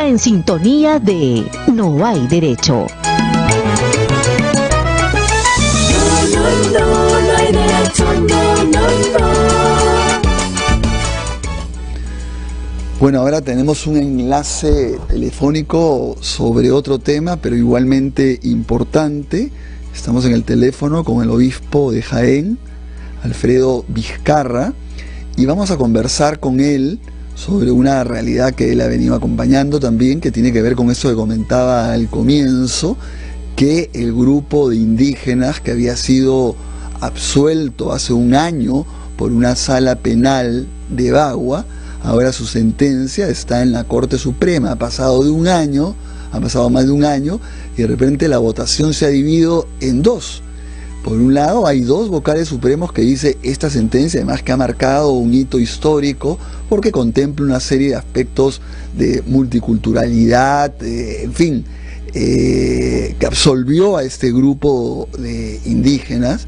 en sintonía de No hay derecho. No hay derecho, no. Bueno, ahora tenemos un enlace telefónico sobre otro tema, pero igualmente importante. Estamos en el teléfono con el obispo de Jaén, Alfredo Vizcarra, y vamos a conversar con él sobre una realidad que él ha venido acompañando también, que tiene que ver con esto que comentaba al comienzo, que el grupo de indígenas que había sido absuelto hace un año por una sala penal de Bagua, ahora su sentencia está en la Corte Suprema. Ha pasado más de un año, y de repente la votación se ha dividido en dos. Por un lado, hay dos vocales supremos que dice esta sentencia, además que ha marcado un hito histórico, porque contempla una serie de aspectos de multiculturalidad, en fin, que absolvió a este grupo de indígenas.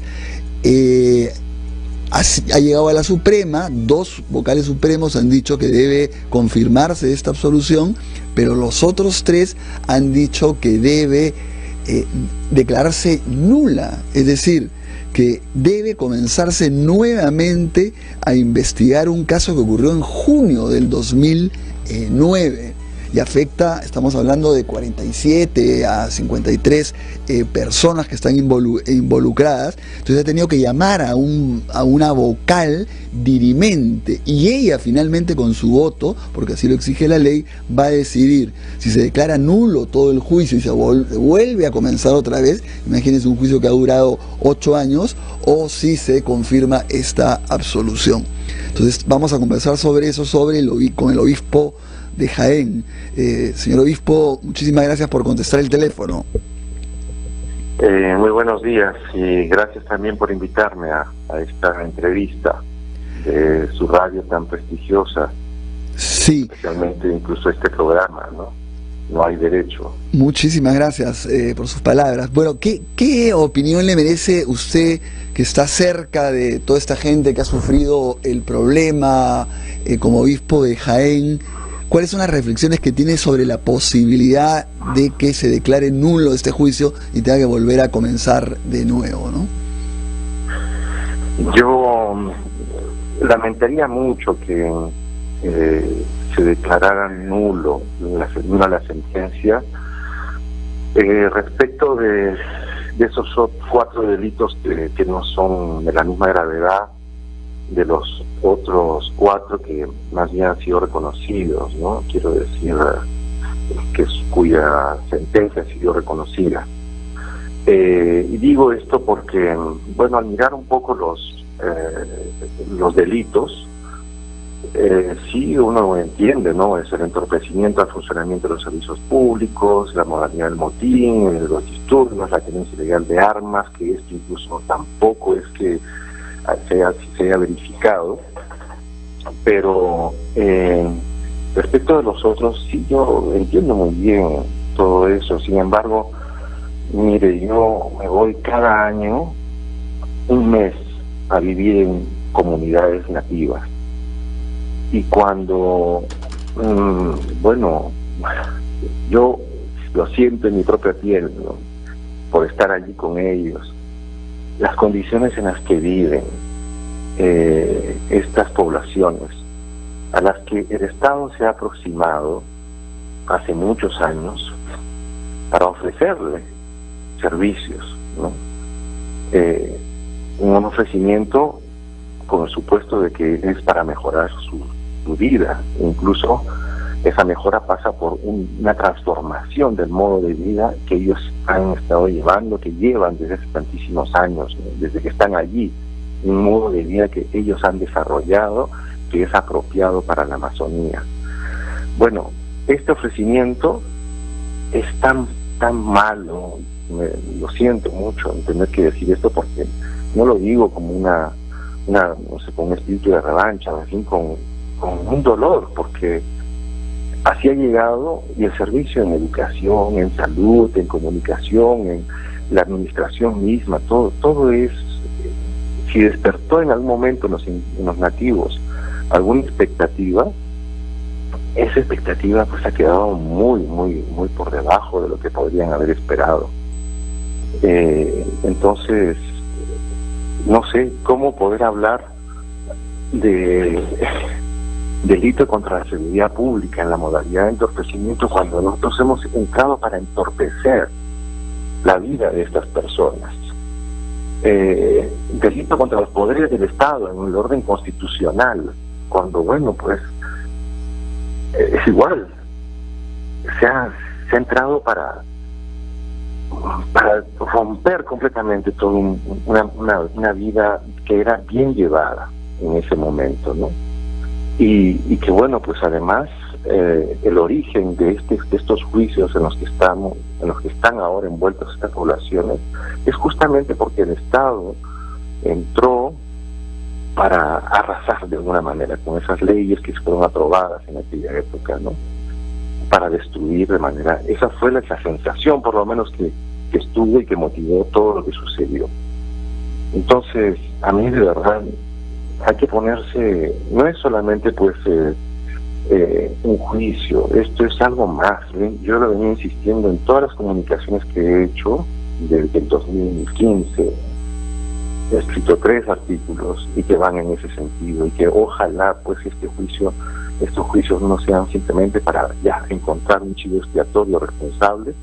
Ha llegado a la Suprema, dos vocales supremos han dicho que debe confirmarse esta absolución, pero los otros tres han dicho que debe declararse nula, es decir, que debe comenzarse nuevamente a investigar un caso que ocurrió en junio del 2009 y afecta, estamos hablando de 47 a 53 personas que están involucradas. Entonces ha tenido que llamar a una vocal dirimente, y ella finalmente, con su voto, porque así lo exige la ley, va a decidir si se declara nulo todo el juicio y se vuelve a comenzar otra vez. Imagínense, un juicio que ha durado 8 años, o si se confirma esta absolución. Entonces vamos a conversar sobre eso, con el obispo de Jaén. Señor obispo, muchísimas gracias por contestar el teléfono. Muy buenos días, y gracias también por invitarme a esta entrevista de su radio tan prestigiosa. Sí. Especialmente incluso este programa, No hay derecho. Muchísimas gracias por sus palabras. Bueno, ¿qué opinión le merece usted, que está cerca de toda esta gente que ha sufrido el problema como obispo de Jaén? ¿Cuáles son las reflexiones que tiene sobre la posibilidad de que se declare nulo este juicio y tenga que volver a comenzar de nuevo, ¿no? Yo lamentaría mucho que se declarara nula la sentencia respecto de esos 4 delitos que no son de la misma gravedad de los otros 4 que más bien han sido reconocidos, ¿no? Quiero decir, cuya sentencia ha sido reconocida. Y digo esto porque, bueno, al mirar un poco los delitos, sí, uno entiende, ¿no? Es el entorpecimiento al funcionamiento de los servicios públicos, la modalidad del motín, los disturbios, la tenencia ilegal de armas, que esto incluso tampoco es que se haya verificado, pero respecto de los otros, sí, yo entiendo muy bien todo eso. Sin embargo, mire, yo me voy cada año un mes a vivir en comunidades nativas, y cuando bueno, yo lo siento en mi propia piel, ¿no? Por estar allí con ellos, las condiciones en las que viven estas poblaciones, a las que el Estado se ha aproximado hace muchos años para ofrecerle servicios, ¿no? Un ofrecimiento con el supuesto de que es para mejorar su vida. Incluso esa mejora pasa por una transformación del modo de vida que ellos han estado llevando, que llevan desde hace tantísimos años, ¿no? Desde que están allí, un modo de vida que ellos han desarrollado, que es apropiado para la Amazonía. Bueno, este ofrecimiento es tan malo, lo siento mucho en tener que decir esto, porque no lo digo como no sé, con un espíritu de revancha, en fin, con un dolor, porque así ha llegado, y el servicio en educación, en salud, en comunicación, en la administración misma, todo es, si despertó en algún momento en los nativos alguna expectativa, esa expectativa pues ha quedado muy por debajo de lo que podrían haber esperado. Entonces, no sé cómo poder hablar de delito contra la seguridad pública en la modalidad de entorpecimiento cuando nosotros hemos entrado para entorpecer la vida de estas personas. Delito contra los poderes del Estado en el orden constitucional, cuando, bueno, pues es igual, se ha entrado para romper completamente toda una vida que era bien llevada en ese momento, ¿no? Y que, bueno, pues además el origen de estos juicios en los que están ahora envueltas estas poblaciones es justamente porque el Estado entró para arrasar de alguna manera con esas leyes que fueron aprobadas en aquella época, ¿no? Para destruir de manera... Esa fue la sensación, por lo menos, que estuvo y que motivó todo lo que sucedió. Entonces, a mí de verdad hay que ponerse... No es solamente pues un juicio, esto es algo más, ¿ven? Yo lo venía insistiendo en todas las comunicaciones que he hecho desde el 2015. He escrito 3 artículos y que van en ese sentido, y que ojalá pues estos juicios no sean simplemente para ya encontrar un chivo expiatorio responsable,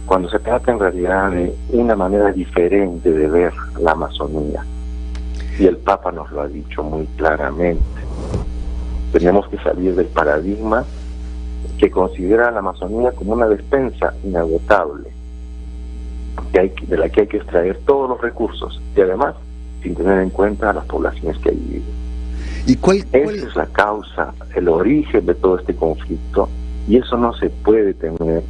cuando se trata en realidad de una manera diferente de ver la Amazonía. Y el Papa nos lo ha dicho muy claramente. Tenemos que salir del paradigma que considera a la Amazonía como una despensa inagotable, de la que hay que extraer todos los recursos, y además sin tener en cuenta a las poblaciones que ahí viven. Esa es la causa, el origen de todo este conflicto, y eso no se puede tener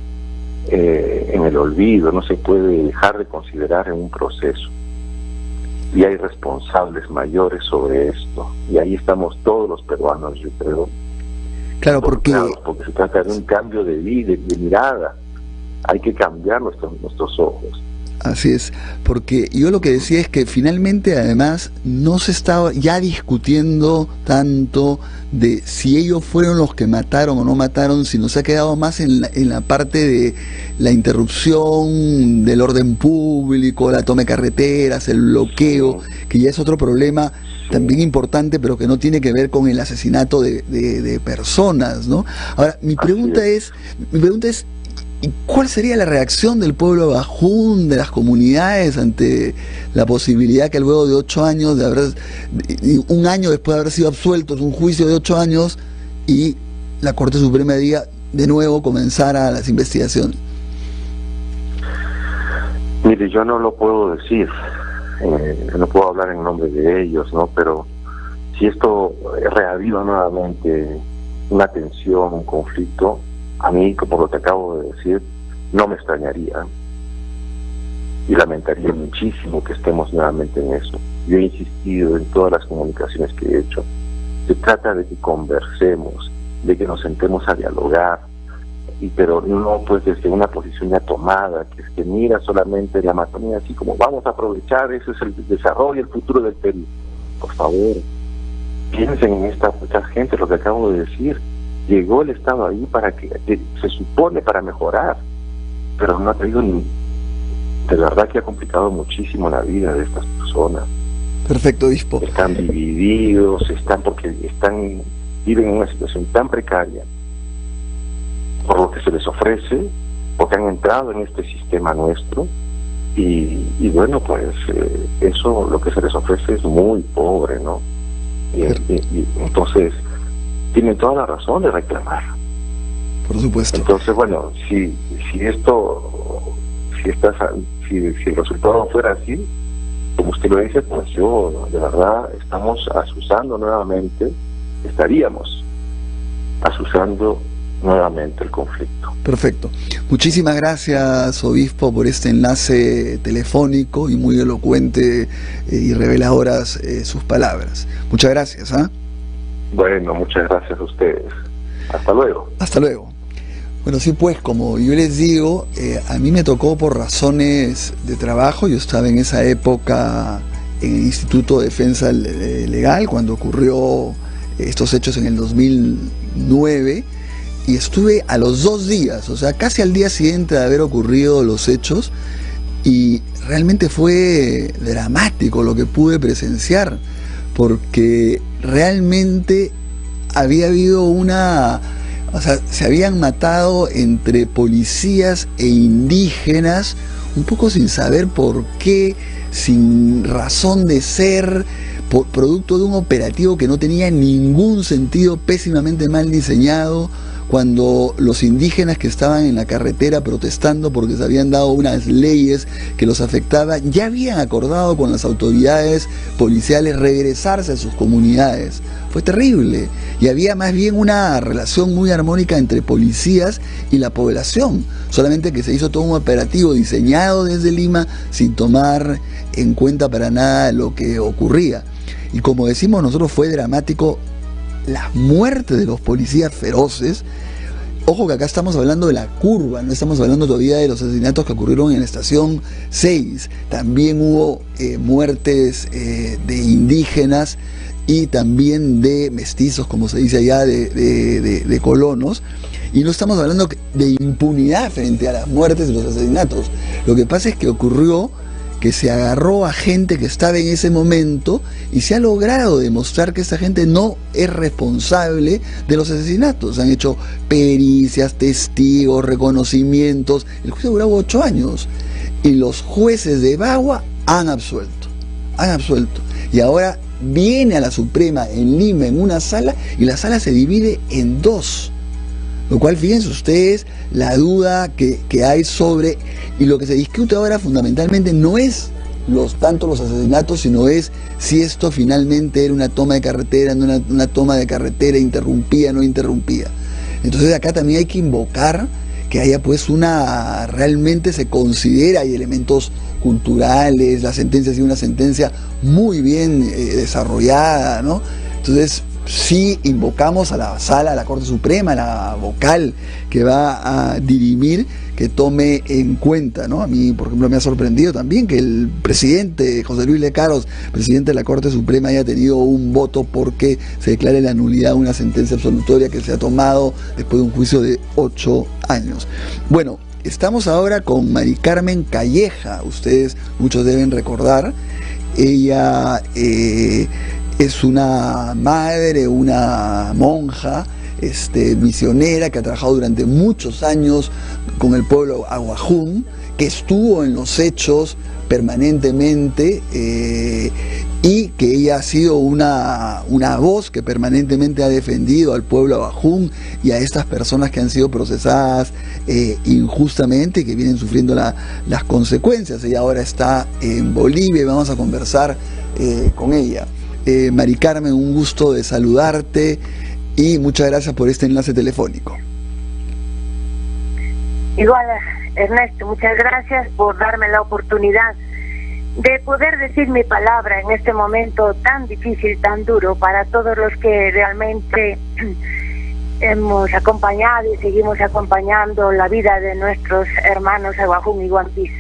en el olvido, no se puede dejar de considerar en un proceso. Y hay responsables mayores sobre esto, y ahí estamos todos los peruanos, yo creo. Claro, porque se trata de un cambio de vida, de mirada. Hay que cambiar nuestros ojos. Así es, porque yo lo que decía es que finalmente además no se estaba ya discutiendo tanto de si ellos fueron los que mataron o no mataron, sino se ha quedado más en la parte de la interrupción del orden público, la toma de carreteras, el bloqueo, que ya es otro problema también importante, pero que no tiene que ver con el asesinato de personas, ¿no? Ahora, mi pregunta es, ¿y cuál sería la reacción del pueblo bajún, de las comunidades, ante la posibilidad que luego de 8 años, un año después de haber sido absueltos, un juicio de 8 años, y la Corte Suprema diga de nuevo comenzara las investigaciones? Mire, yo no lo puedo decir, no puedo hablar en nombre de ellos, ¿no? Pero si esto reaviva nuevamente una tensión, un conflicto, a mí, por lo que acabo de decir, no me extrañaría y lamentaría muchísimo que estemos nuevamente en eso. Yo he insistido en todas las comunicaciones que he hecho. Se trata de que conversemos, de que nos sentemos a dialogar, pero no pues desde una posición ya tomada, que mira solamente la Amazonía así como vamos a aprovechar, ese es el desarrollo, el futuro del Perú. Por favor, piensen en esta gente, lo que acabo de decir. Llegó el Estado ahí para que se supone para mejorar, pero no ha traído ni... De verdad que ha complicado muchísimo la vida de estas personas. Perfecto, obispo. Están divididos, viven en una situación tan precaria por lo que se les ofrece, porque han entrado en este sistema nuestro, y bueno, pues eso, lo que se les ofrece es muy pobre, ¿no? Y entonces tienen toda la razón de reclamar. Por supuesto. Entonces, bueno, si el resultado fuera así, como usted lo dice, pues yo, de verdad, estaríamos azuzando nuevamente el conflicto. Perfecto. Muchísimas gracias, obispo, por este enlace telefónico y muy elocuente y reveladoras sus palabras. Muchas gracias. Bueno, muchas gracias a ustedes. Hasta luego. Hasta luego. Bueno, sí, pues, como yo les digo, a mí me tocó por razones de trabajo. Yo estaba en esa época en el Instituto de Defensa Legal cuando ocurrió estos hechos en el 2009, y estuve a los 2 días, o sea, casi al día siguiente de haber ocurrido los hechos, y realmente fue dramático lo que pude presenciar, porque realmente había habido se habían matado entre policías e indígenas, un poco sin saber por qué, sin razón de ser, producto de un operativo que no tenía ningún sentido, pésimamente mal diseñado, cuando los indígenas que estaban en la carretera protestando porque se habían dado unas leyes que los afectaban, ya habían acordado con las autoridades policiales regresarse a sus comunidades. Fue terrible, y había más bien una relación muy armónica entre policías y la población, solamente que se hizo todo un operativo diseñado desde Lima sin tomar en cuenta para nada lo que ocurría. Y como decimos nosotros, fue dramático las muertes de los policías feroces. Ojo que acá estamos hablando de la curva, no estamos hablando todavía de los asesinatos que ocurrieron en la estación 6. También hubo muertes de indígenas y también de mestizos, como se dice allá, de colonos. Y no estamos hablando de impunidad frente a las muertes y los asesinatos. Lo que pasa es que ocurrió que se agarró a gente que estaba en ese momento y se ha logrado demostrar que esa gente no es responsable de los asesinatos. Se han hecho pericias, testigos, reconocimientos. El juicio duró 8 años y los jueces de Bagua han absuelto. Y ahora viene a la Suprema en Lima en una sala, y la sala se divide en 2. Lo cual, fíjense ustedes la duda que hay sobre, y lo que se discute ahora fundamentalmente no es tanto los asesinatos, sino es si esto finalmente era una toma de carretera, no una toma de carretera, interrumpía, no interrumpía. Entonces acá también hay que invocar que haya pues realmente se considera, hay elementos culturales, la sentencia ha sido una sentencia muy bien desarrollada, ¿no? Entonces, sí invocamos a la sala, a la Corte Suprema, a la vocal que va a dirimir, que tome en cuenta, ¿no? A mí, por ejemplo, me ha sorprendido también que el presidente José Luis Lecaros, presidente de la Corte Suprema, haya tenido un voto porque se declare la nulidad de una sentencia absolutoria que se ha tomado después de un juicio de 8 años. Bueno, estamos ahora con Mari Carmen Calleja. Ustedes, muchos deben recordar, ella es una madre, una monja, misionera, que ha trabajado durante muchos años con el pueblo aguajún, que estuvo en los hechos permanentemente, y que ella ha sido una voz que permanentemente ha defendido al pueblo aguajún y a estas personas que han sido procesadas injustamente y que vienen sufriendo las consecuencias. Ella ahora está en Bolivia y vamos a conversar con ella. Mari Carmen, un gusto de saludarte y muchas gracias por este enlace telefónico. Igual, Ernesto, muchas gracias por darme la oportunidad de poder decir mi palabra en este momento tan difícil, tan duro para todos los que realmente hemos acompañado y seguimos acompañando la vida de nuestros hermanos aguajún y guampís.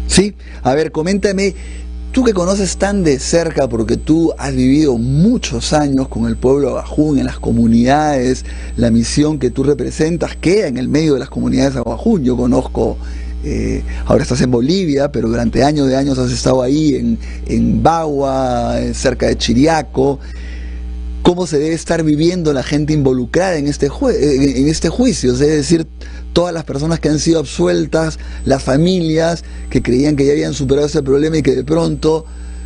Sí, a ver, coméntame, tú que conoces tan de cerca, porque tú has vivido muchos años con el pueblo aguajún, en las comunidades, la misión que tú representas queda en el medio de las comunidades aguajún. Yo conozco, ahora estás en Bolivia, pero durante años de años has estado ahí en Bagua, cerca de Chiriaco. ¿Cómo se debe estar viviendo la gente involucrada en este juicio? Es decir, todas las personas que han sido absueltas, las familias que creían que ya habían superado ese problema y que de pronto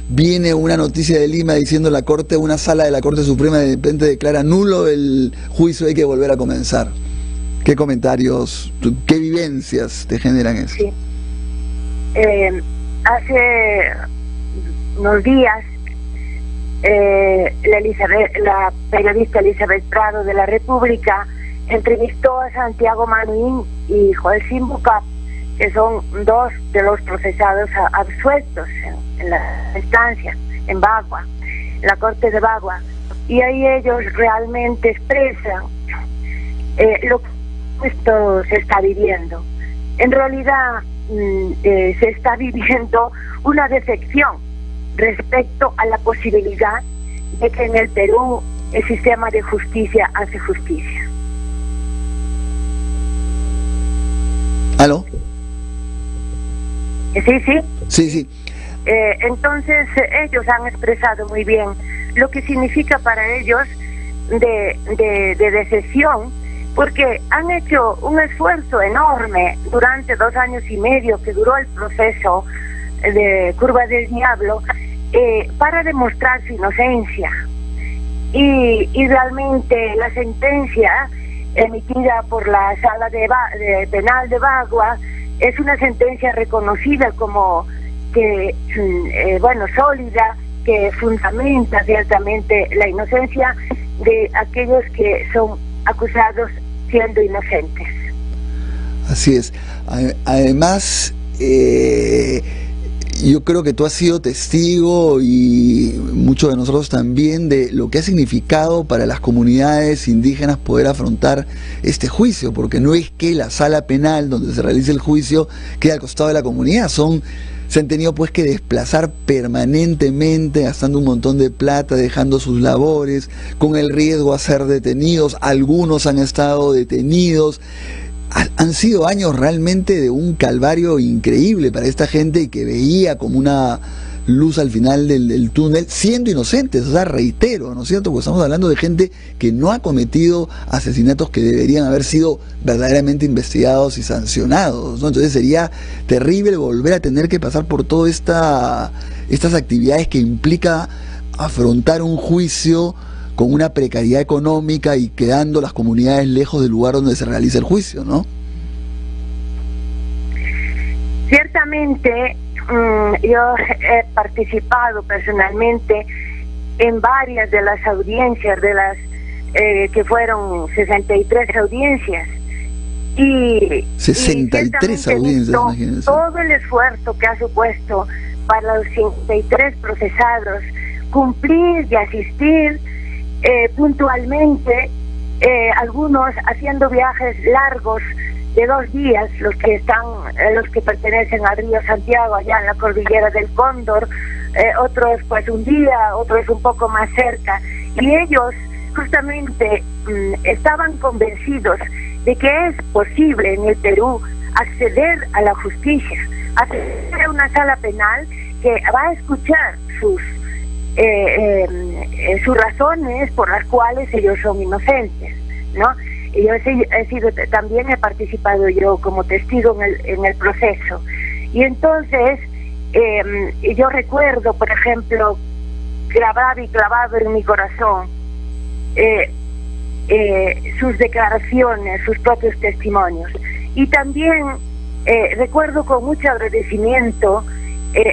viene una noticia de Lima diciendo la Corte, una sala de la Corte Suprema de repente declara nulo el juicio, hay que volver a comenzar. ¿Qué comentarios, qué vivencias te generan eso? Sí. Hace unos días la periodista Elizabeth Prado de la República entrevistó a Santiago Manuín y Joel Simbuca, que son 2 de los procesados absueltos en la instancia, en Bagua, en la Corte de Bagua, y ahí ellos realmente expresan lo que esto se está viviendo. En realidad se está viviendo una defección respecto a la posibilidad de que en el Perú el sistema de justicia hace justicia. ¿Aló? Sí. Sí. Entonces ellos han expresado muy bien lo que significa para ellos de decisión, porque han hecho un esfuerzo enorme durante 2 años y medio que duró el proceso de Curva del Diablo para demostrar su inocencia, y realmente la sentencia emitida por la Sala Penal de Bagua es una sentencia reconocida como que sólida, que fundamenta ciertamente la inocencia de aquellos que son acusados siendo inocentes. Así es. Además, yo creo que tú has sido testigo, y muchos de nosotros también, de lo que ha significado para las comunidades indígenas poder afrontar este juicio, porque no es que la sala penal donde se realice el juicio quede al costado de la comunidad, se han tenido pues que desplazar permanentemente, gastando un montón de plata, dejando sus labores, con el riesgo a ser detenidos. Algunos han estado detenidos. Han sido años realmente de un calvario increíble para esta gente que veía como una luz al final del túnel, siendo inocentes. O sea, reitero, ¿no es cierto? Porque estamos hablando de gente que no ha cometido asesinatos que deberían haber sido verdaderamente investigados y sancionados, ¿no? Entonces sería terrible volver a tener que pasar por todas estas actividades que implica afrontar un juicio con una precariedad económica y quedando las comunidades lejos del lugar donde se realiza el juicio, ¿no? Ciertamente, yo he participado personalmente en varias de las audiencias, que fueron 63 audiencias. Y 63 audiencias, imagínense. Todo el esfuerzo que ha supuesto para los 53 procesados cumplir y asistir puntualmente, algunos haciendo viajes largos de 2 días, los que pertenecen al río Santiago, allá en la cordillera del Cóndor, otros pues un día, otros un poco más cerca, y ellos justamente estaban convencidos de que es posible en el Perú acceder a la justicia, acceder a una sala penal que va a escuchar sus razones por las cuales ellos son inocentes, ¿no? Y yo también he participado yo como testigo en el proceso, y entonces yo recuerdo, por ejemplo, clavado en mi corazón sus declaraciones, sus propios testimonios, y también recuerdo con mucho agradecimiento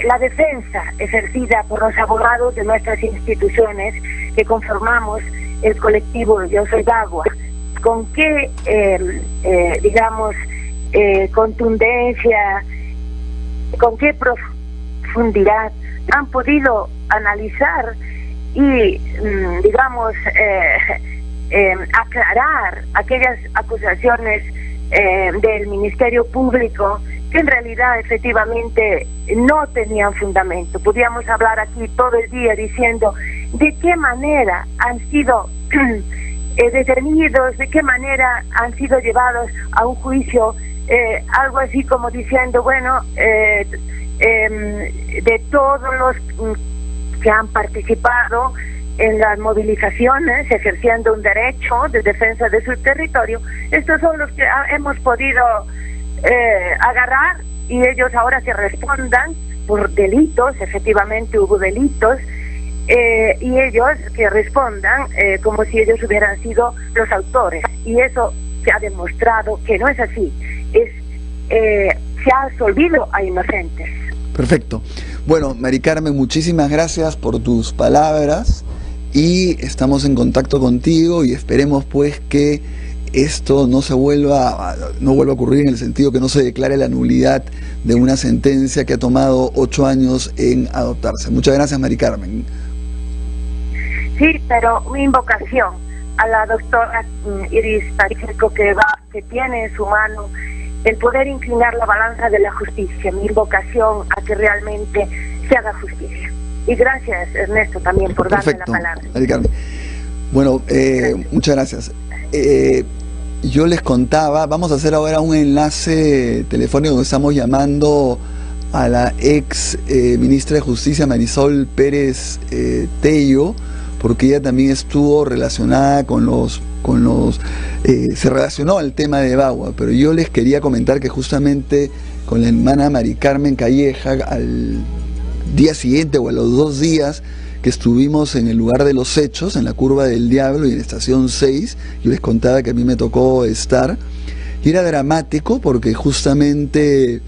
la defensa ejercida por los abogados de nuestras instituciones que conformamos el colectivo Yo Soy Bagua. Con qué, contundencia, con qué profundidad han podido analizar y, aclarar aquellas acusaciones del Ministerio Público que en realidad efectivamente no tenían fundamento. Podíamos hablar aquí todo el día diciendo de qué manera han sido detenidos, de qué manera han sido llevados a un juicio, algo así como diciendo, de todos los que han participado en las movilizaciones, ejerciendo un derecho de defensa de su territorio, estos son los que hemos podido agarrar, y ellos ahora que respondan por delitos, efectivamente hubo delitos, y ellos que respondan como si ellos hubieran sido los autores, y eso se ha demostrado que no es así, se ha absolvido a inocentes. Perfecto. Bueno, Mari Carmen, muchísimas gracias por tus palabras, y estamos en contacto contigo, y esperemos pues que esto no vuelva a ocurrir, en el sentido que no se declare la nulidad de una sentencia que ha tomado 8 años en adoptarse. Muchas gracias, Mari Carmen. Sí, pero mi invocación a la doctora Iris Pacheco, que tiene en su mano el poder inclinar la balanza de la justicia, mi invocación a que realmente se haga justicia. Y gracias, Ernesto, también por darme la palabra. Mari Carmen. Bueno, muchas gracias. Yo les contaba, vamos a hacer ahora un enlace telefónico donde estamos llamando a la ex ministra de Justicia, Marisol Pérez Tello, porque ella también estuvo relacionada se relacionó al tema de Bagua, pero yo les quería comentar que justamente con la hermana Mari Carmen Calleja, al día siguiente o a los 2 días que estuvimos en el lugar de los hechos, en la Curva del Diablo y en Estación 6, yo les contaba que a mí me tocó estar, y era dramático porque justamente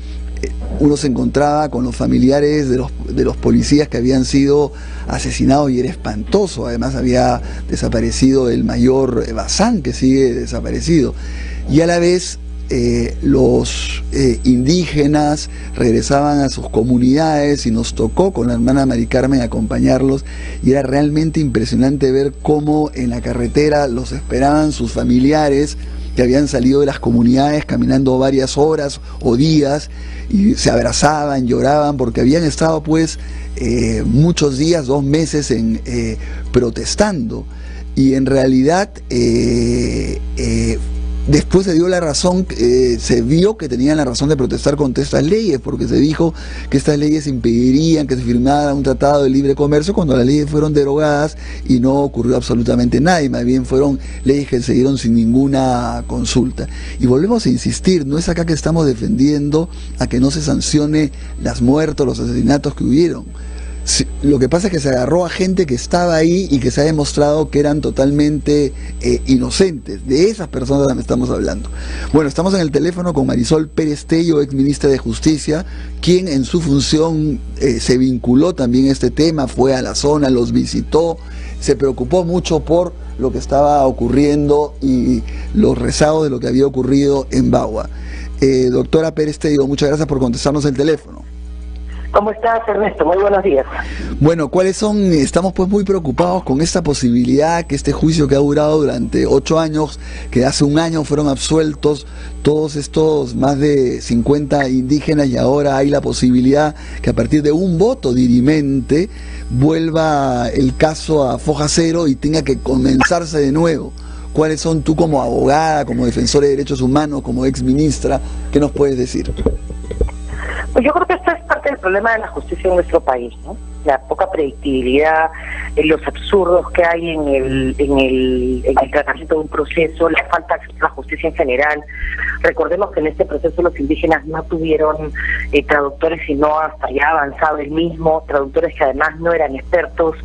uno se encontraba con los familiares de los policías que habían sido asesinados y era espantoso. Además había desaparecido el mayor Bazán, que sigue desaparecido, y a la vez los indígenas regresaban a sus comunidades y nos tocó con la hermana Mari Carmen acompañarlos, y era realmente impresionante ver cómo en la carretera los esperaban sus familiares que habían salido de las comunidades caminando varias horas o días, y se abrazaban, lloraban, porque habían estado pues muchos días, 2 meses protestando, y en realidad después se dio la razón, se vio que tenían la razón de protestar contra estas leyes, porque se dijo que estas leyes impedirían que se firmara un tratado de libre comercio, cuando las leyes fueron derogadas y no ocurrió absolutamente nada, y más bien fueron leyes que se dieron sin ninguna consulta. Y volvemos a insistir, no es acá que estamos defendiendo a que no se sancione las muertes, los asesinatos que hubieron. Sí, lo que pasa es que se agarró a gente que estaba ahí y que se ha demostrado que eran totalmente inocentes. De esas personas estamos hablando. Bueno, estamos en el teléfono con Marisol Pérez Tello, ex ministra de Justicia, quien en su función se vinculó también a este tema, fue a la zona, los visitó, se preocupó mucho por lo que estaba ocurriendo y los rezagos de lo que había ocurrido en Bagua. Doctora Pérez Tello, muchas gracias por contestarnos el teléfono. ¿Cómo estás, Ernesto? Muy buenos días. Bueno, ¿cuáles son? Estamos pues muy preocupados con esta posibilidad que este juicio que ha durado durante 8 años, que hace 1 año fueron absueltos todos estos más de 50 indígenas, y ahora hay la posibilidad que a partir de un voto dirimente vuelva el caso a foja cero y tenga que comenzarse de nuevo. ¿Cuáles son, tú como abogada, como defensora de derechos humanos, como ex ministra, qué nos puedes decir? Pues yo creo que esto es parte del problema de la justicia en nuestro país, ¿no? La poca predictibilidad, los absurdos que hay en el tratamiento de un proceso, la falta de acceso a la justicia en general. Recordemos que en este proceso los indígenas no tuvieron traductores, sino hasta ya avanzado el mismo, traductores que además no eran expertos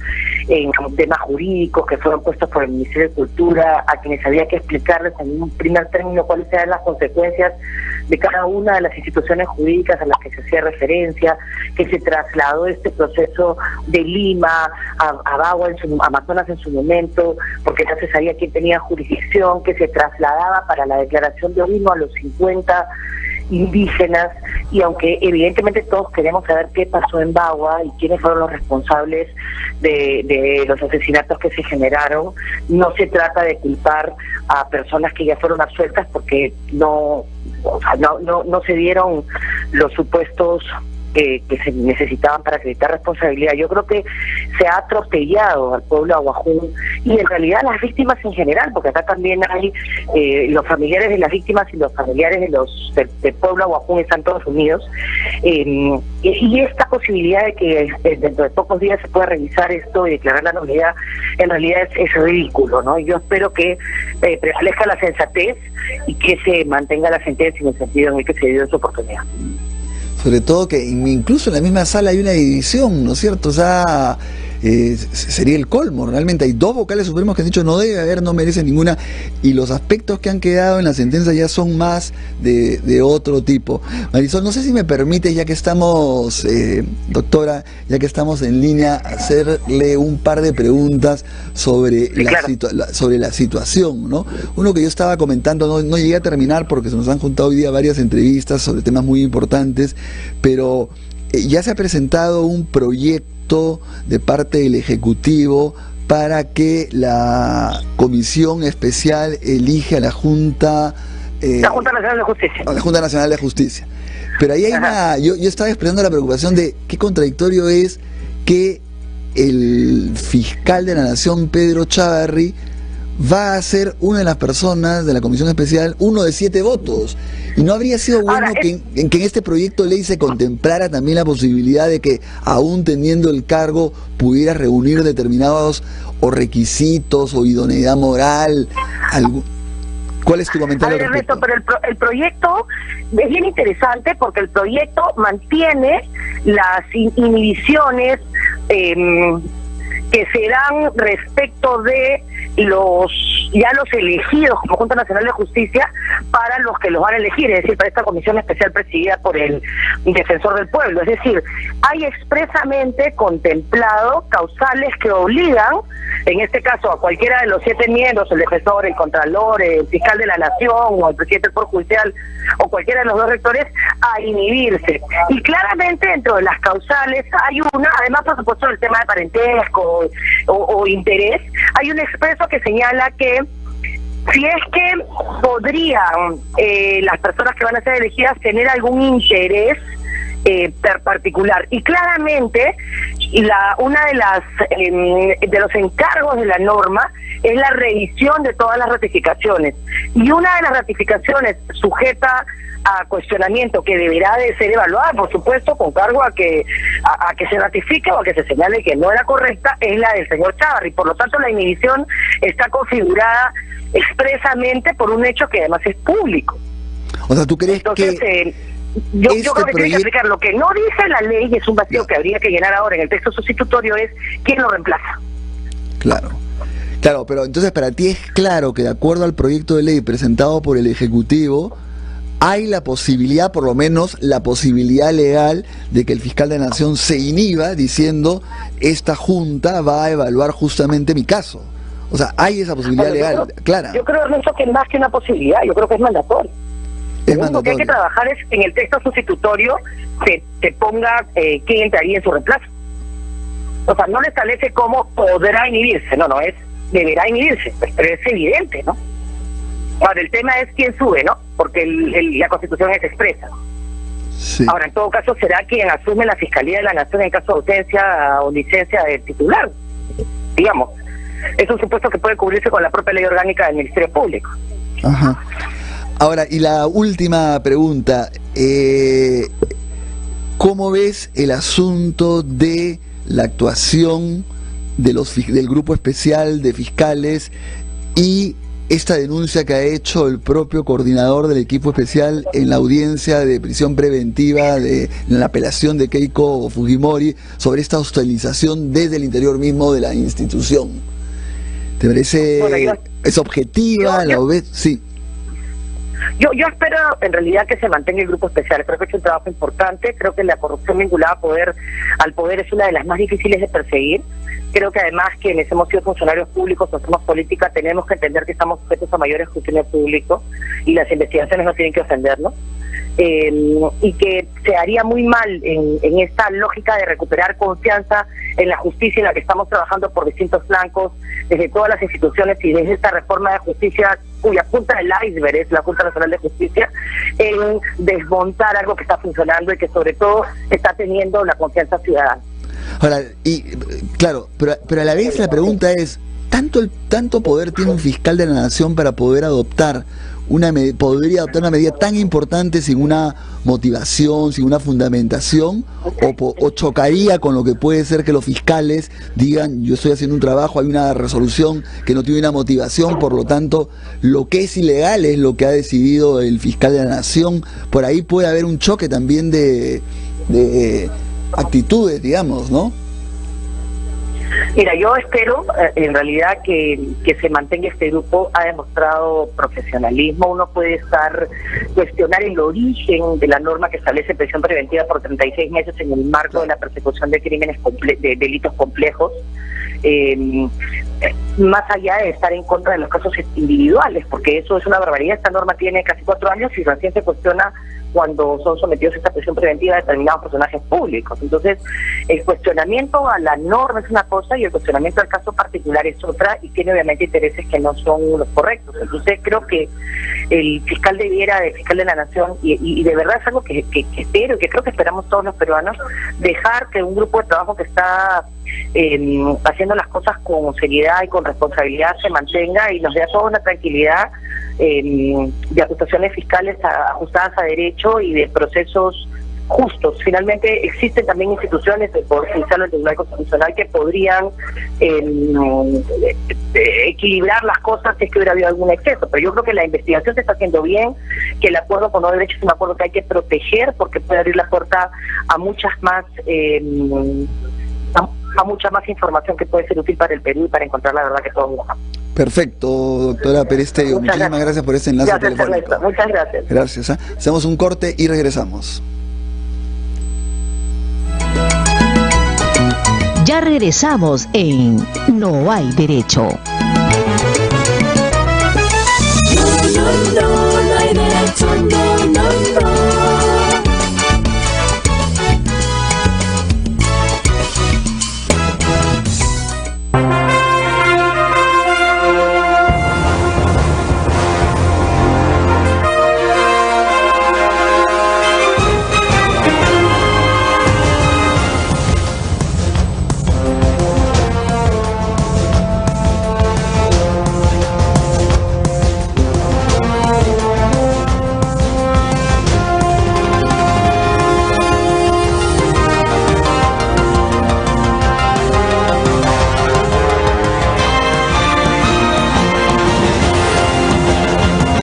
en temas jurídicos, que fueron puestos por el Ministerio de Cultura, a quienes había que explicarles en un primer término cuáles eran las consecuencias de cada una de las instituciones jurídicas a las que se hacía referencia, que se trasladó este proceso de Lima a Bagua, a Amazonas en su momento, porque ya se sabía quién tenía jurisdicción, que se trasladaba para la declaración de Ovino a los 50 indígenas, y aunque evidentemente todos queremos saber qué pasó en Bagua y quiénes fueron los responsables de los asesinatos que se generaron, no se trata de culpar a personas que ya fueron absueltas, porque no se dieron los supuestos que se necesitaban para acreditar responsabilidad. Yo creo que se ha atropellado al pueblo aguajún y en realidad a las víctimas en general, porque acá también hay los familiares de las víctimas y los familiares del pueblo aguajún están todos unidos, y esta posibilidad de que dentro de pocos días se pueda revisar esto y declarar la nulidad, en realidad es ridículo, ¿no? Yo espero que prevalezca la sensatez y que se mantenga la sentencia en el sentido en el que se dio esa oportunidad. Sobre todo que incluso en la misma sala hay una división, ¿no es cierto? O sea, sería el colmo. Realmente hay 2 vocales supremos que han dicho no debe haber, no merece ninguna, y los aspectos que han quedado en la sentencia ya son más de otro tipo. Marisol, no sé si me permites, ya que estamos, doctora, ya que estamos en línea, hacerle un par de preguntas sobre, sí, sobre la situación, ¿no? Uno que yo estaba comentando, no llegué a terminar porque se nos han juntado hoy día varias entrevistas sobre temas muy importantes, pero ya se ha presentado un proyecto de parte del Ejecutivo para que la Comisión Especial elige a la Junta Nacional de Justicia. A la Junta Nacional de Justicia. Pero ahí hay yo estaba expresando la preocupación de qué contradictorio es que el fiscal de la Nación, Pedro Chávarri, va a ser una de las personas de la Comisión Especial, uno de 7 votos. ¿Y no habría sido bueno Ahora, que en este proyecto de ley se contemplara también la posibilidad de que, aún teniendo el cargo, pudiera reunir determinados o requisitos o idoneidad moral? ¿Cuál es tu comentario al respecto? Ernesto, pero el proyecto es bien interesante porque el proyecto mantiene las inhibiciones que se dan respecto de los elegidos como Junta Nacional de Justicia para los que los van a elegir, es decir, para esta comisión especial presidida por el defensor del pueblo. Es decir, hay expresamente contemplado causales que obligan, en este caso, a cualquiera de los 7 miembros, el defensor, el contralor, el fiscal de la Nación o el presidente del Poder Judicial o cualquiera de los 2 rectores, a inhibirse. Y claramente dentro de las causales hay una, además por supuesto del tema de parentesco o interés, hay un expreso que señala que si es que podrían las personas que van a ser elegidas tener algún interés particular, y claramente una de los encargos de la norma es la revisión de todas las ratificaciones, y una de las ratificaciones sujeta a cuestionamiento que deberá de ser evaluada, por supuesto, con cargo a que se ratifique o a que se señale que no era correcta, es la del señor Chávarri. Por lo tanto, la inhibición está configurada expresamente por un hecho que además es público. O sea, ¿tú crees Entonces, que yo creo que tiene que explicar lo que no dice la ley, y es un vacío que habría que llenar ahora en el texto sustitutorio, es quién lo reemplaza? Claro, pero entonces para ti es claro que de acuerdo al proyecto de ley presentado por el Ejecutivo, hay la posibilidad, por lo menos la posibilidad legal, de que el fiscal de la Nación se inhiba diciendo: esta junta va a evaluar justamente mi caso. O sea, hay esa posibilidad legal, clara. Yo creo, Ernesto, que más que una posibilidad, yo creo que es mandatorio. Lo que hay que trabajar es en el texto sustitutorio que ponga quién entraría en su reemplazo. O sea, no le establece cómo podrá inhibirse, no, es deberá inhibirse, pero es evidente, ¿no? Ahora, el tema es quién sube, ¿no? Porque la Constitución es expresa. Sí. Ahora, en todo caso, será quien asume la Fiscalía de la Nación en caso de ausencia o licencia del titular, digamos. Es un supuesto que puede cubrirse con la propia ley orgánica del Ministerio Público. Ajá. Ahora, y la última pregunta, ¿cómo ves el asunto de la actuación de del grupo especial de fiscales y esta denuncia que ha hecho el propio coordinador del equipo especial en la audiencia de prisión preventiva en la apelación de Keiko Fujimori sobre esta hostilización desde el interior mismo de la institución? ¿Te parece es objetiva? ¿La ves? Sí. Yo espero en realidad que se mantenga el grupo especial. Creo que ha hecho un trabajo importante. Creo que la corrupción vinculada al poder es una de las más difíciles de perseguir. Creo que además quienes hemos sido funcionarios públicos o hacemos política tenemos que entender que estamos sujetos a mayor escrutinio público y las investigaciones no tienen que ofendernos. Y que se haría muy mal en esta lógica de recuperar confianza en la justicia en la que estamos trabajando por distintos flancos, desde todas las instituciones y desde esta reforma de justicia cuya punta del iceberg es la Junta Nacional de Justicia, en desmontar algo que está funcionando y que sobre todo está teniendo la confianza ciudadana. Ahora, y claro, pero a la vez la pregunta es, ¿tanto poder tiene un fiscal de la Nación para poder adoptar podría adoptar una medida tan importante sin una motivación, sin una fundamentación, o chocaría con lo que puede ser que los fiscales digan: yo estoy haciendo un trabajo, hay una resolución que no tiene una motivación, por lo tanto lo que es ilegal es lo que ha decidido el fiscal de la Nación? Por ahí puede haber un choque también de actitudes, digamos, ¿no? Mira, yo espero en realidad que se mantenga este grupo. Ha demostrado profesionalismo. Uno puede cuestionar el origen de la norma que establece prisión preventiva por 36 meses en el marco de la persecución de crímenes de delitos complejos, más allá de estar en contra de los casos individuales, porque eso es una barbaridad. Esta norma tiene casi 4 años y recién se cuestiona cuando son sometidos a esta prisión preventiva de determinados personajes públicos. Entonces, el cuestionamiento a la norma es una cosa y el cuestionamiento al caso particular es otra, y tiene obviamente intereses que no son los correctos. Entonces, creo que el fiscal fiscal de la Nación, y de verdad es algo que espero y que creo que esperamos todos los peruanos, dejar que un grupo de trabajo que está haciendo las cosas con seriedad y con responsabilidad se mantenga y nos dé a todos la tranquilidad de acusaciones fiscales ajustadas a derecho y de procesos justos. Finalmente existen también instituciones del Poder Judicial o el Tribunal Constitucional que podrían equilibrar las cosas si es que hubiera habido algún exceso, pero yo creo que la investigación se está haciendo bien, que el acuerdo con no derecho es un acuerdo que hay que proteger porque puede abrir la puerta a muchas más a mucha más información que puede ser útil para el Perú y para encontrar la verdad que todos buscamos. Perfecto, doctora Pérez Tello. Muchísimas gracias por este enlace telefónico. Ernesto. Muchas gracias. Gracias. Hacemos un corte y regresamos. Ya regresamos en No hay derecho. No hay derecho, no hay derecho.